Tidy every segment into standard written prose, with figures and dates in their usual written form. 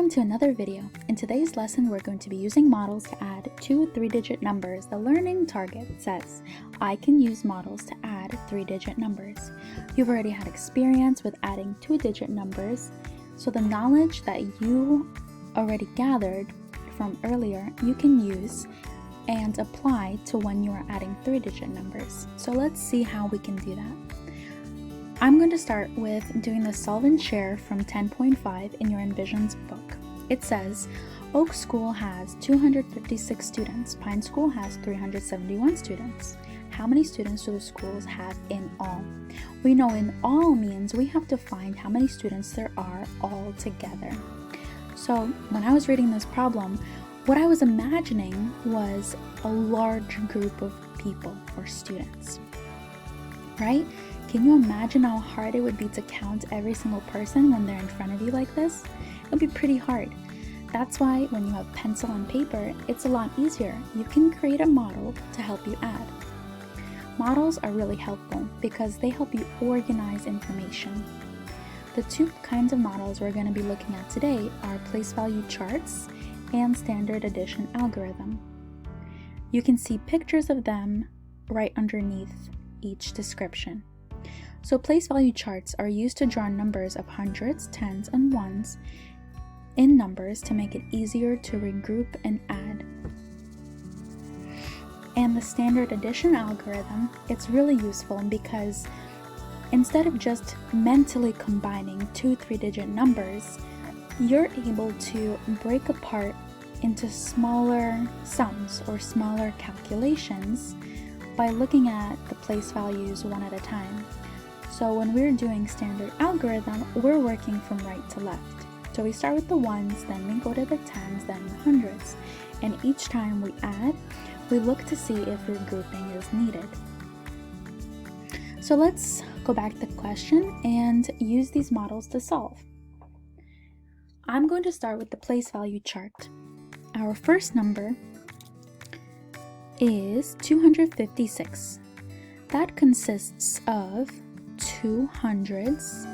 Welcome to another video. In today's lesson, we're going to be using models to add two 3-digit numbers. The learning target says, I can use models to add 3-digit numbers. You've already had experience with adding 2-digit numbers, so the knowledge that you already gathered from earlier, you can use and apply to when you are adding 3-digit numbers. So let's see how we can do that. I'm going to start with doing the solve and share from 10.5 in your Envisions book. It says, Oak School has 256 students, Pine School has 371 students. How many students do the schools have in all? We know in all means we have to find how many students there are all together. So when I was reading this problem, what I was imagining was a large group of people or students, right? Can you imagine how hard it would be to count every single person when they're in front of you like this? It would be pretty hard. That's why when you have pencil and paper, it's a lot easier. You can create a model to help you add. Models are really helpful because they help you organize information. The two kinds of models we're going to be looking at today are place value charts and standard addition algorithm. You can see pictures of them right underneath each description. So place value charts are used to draw numbers of hundreds, tens, and ones in numbers to make it easier to regroup and add. And the standard addition algorithm, it's really useful because instead of just mentally combining two 3-digit numbers, you're able to break apart into smaller sums or smaller calculations by looking at the place values one at a time. So when we're doing standard algorithm, we're working from right to left. So we start with the ones, then we go to the tens, then the hundreds. And each time we add, we look to see if regrouping is needed. So let's go back to the question and use these models to solve. I'm going to start with the place value chart. Our first number is 256. That consists of 2 hundreds,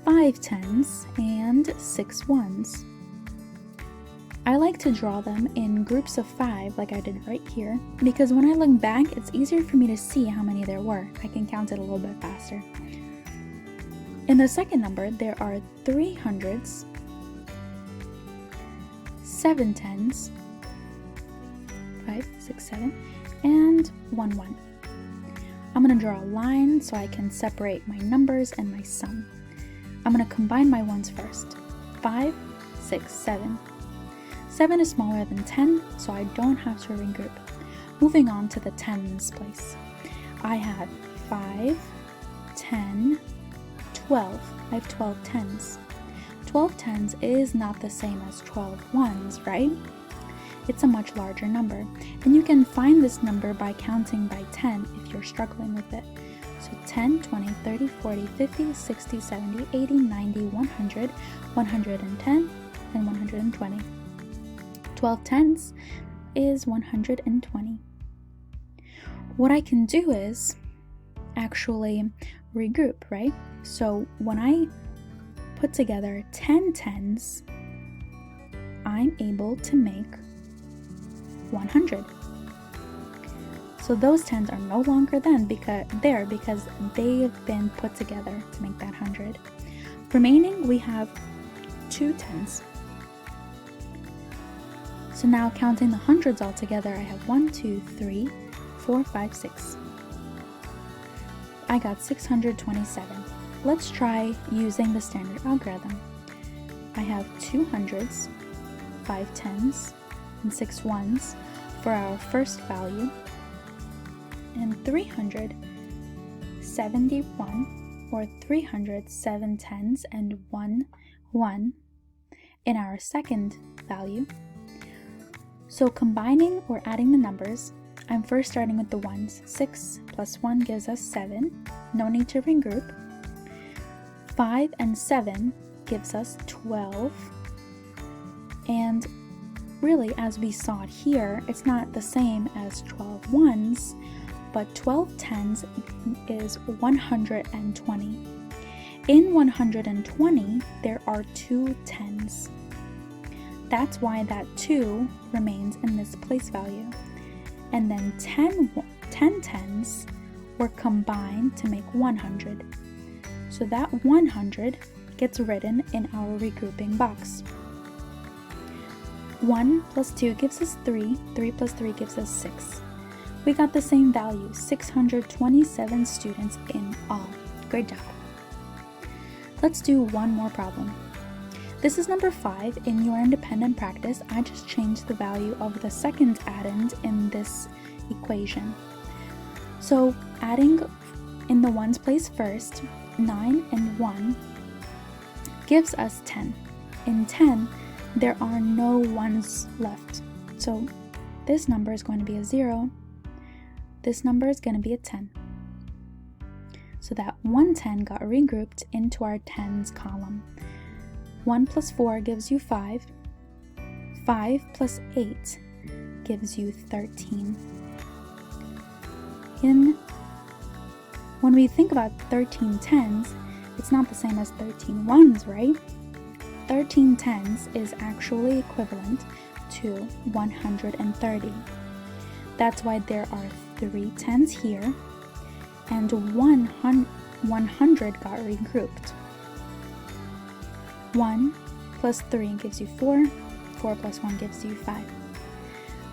5 tens, and 6 ones. I like to draw them in groups of 5 like I did right here because when I look back, it's easier for me to see how many there were. I can count it a little bit faster. In the second number, there are 3 hundreds, 7 tens, 5, 6, 7, and 1 1. I'm going to draw a line so I can separate my numbers and my sum. I'm going to combine my ones first. 5, 6, 7. 7 is smaller than 10, so I don't have to regroup. Moving on to the tens place. I have 5, 10, 12. I have 12 tens. 12 tens is not the same as 12 ones, right? It's a much larger number, and you can find this number by counting by 10 if you're struggling with it. So 10, 20, 30, 40, 50, 60, 70, 80, 90, 100, 110, and 120. 12 tens is 120. What I can do is actually regroup, right? So when I put together 10 tens, I'm able to make 100. So those tens are no longer because they've been put together to make that 100. Remaining, we have 2 tens. So now counting the hundreds all together, I have 1, 2, 3, 4, 5, 6. I got 627. Let's try using the standard algorithm. I have 2 hundreds, 5 tens, and 6 ones for our first value, and 371 or 307 tens and 1 1 in our second value. So combining or adding the numbers, I'm first starting with the ones. 6 plus 1 gives us 7, no need to regroup. 5 and 7 gives us 12, and really, as we saw it here, it's not the same as 12 ones, but 12 tens is 120. In 120, there are 2 tens. That's why that 2 remains in this place value. And then 10 tens were combined to make 100. So that 100 gets written in our regrouping box. 1 plus 2 gives us 3, 3 plus 3 gives us 6. We got the same value, 627 students in all. Great job. Let's do one more problem. This is number 5 in your independent practice. I just changed the value of the second addend in this equation. So adding in the ones place first, 9 and 1 gives us 10. In 10, there are no ones left. So this number is going to be a 0. This number is going to be a 10. So that 110 got regrouped into our tens column. 1 plus 4 gives you 5. 5 plus 8 gives you 13. When we think about 13 tens, it's not the same as 13 ones, right? 13 tens is actually equivalent to 130. That's why there are 3 tens here, and 100 got regrouped. 1 plus 3 gives you 4, 4 plus 1 gives you 5.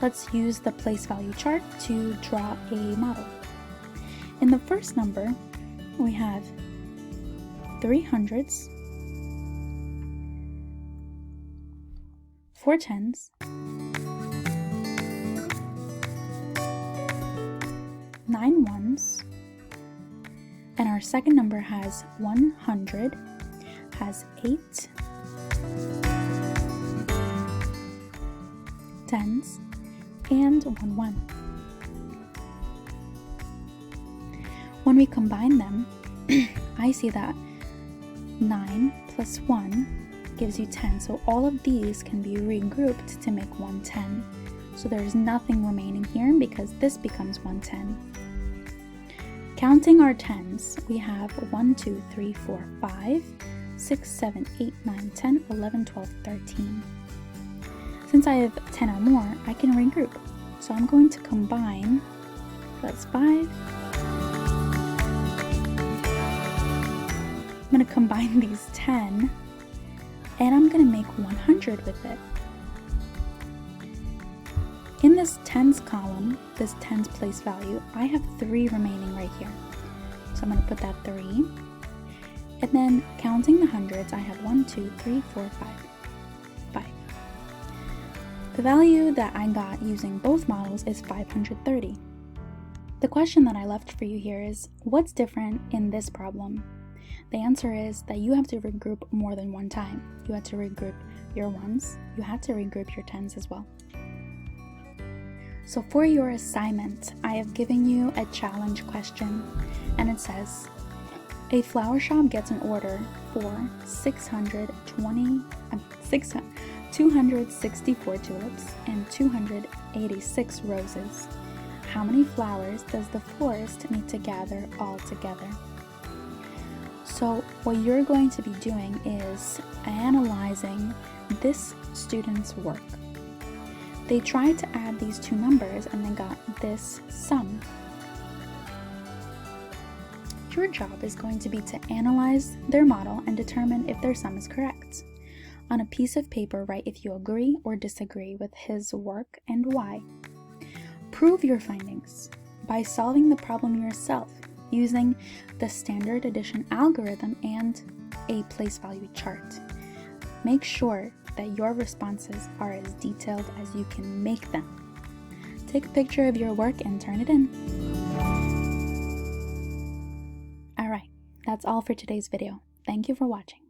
Let's use the place value chart to draw a model. In the first number, we have 3 hundreds, 4 tens, 9 ones, and our second number has 100, has 8 tens, and 1 1. When we combine them, I see that 9 plus 1 gives you 10. So all of these can be regrouped to make 110. So there's nothing remaining here because this becomes 110. Counting our tens, we have 1, 2, 3, 4, 5, 6, 7, 8, 9, 10, 11, 12, 13. Since I have 10 or more, I can regroup. So I'm going to combine, that's 5. I'm going to combine these 10, and I'm going to make 100 with it. In this tens column, this tens place value, I have 3 remaining right here. So I'm going to put that 3. And then counting the hundreds, I have 1, 2, 3, 4, 5. 5. The value that I got using both models is 530. The question that I left for you here is, what's different in this problem? The answer is that you have to regroup more than one time. You had to regroup your ones, you had to regroup your tens as well. So for your assignment, I have given you a challenge question, and it says, a flower shop gets an order for 264 tulips and 286 roses. How many flowers does the florist need to gather all together? So what you're going to be doing is analyzing this student's work. They tried to add these two numbers and they got this sum. Your job is going to be to analyze their model and determine if their sum is correct. On a piece of paper, write if you agree or disagree with his work and why. Prove your findings by solving the problem yourself using the standard addition algorithm and a place value chart. Make sure that your responses are as detailed as you can make them. Take a picture of your work and turn it in. Alright, that's all for today's video. Thank you for watching.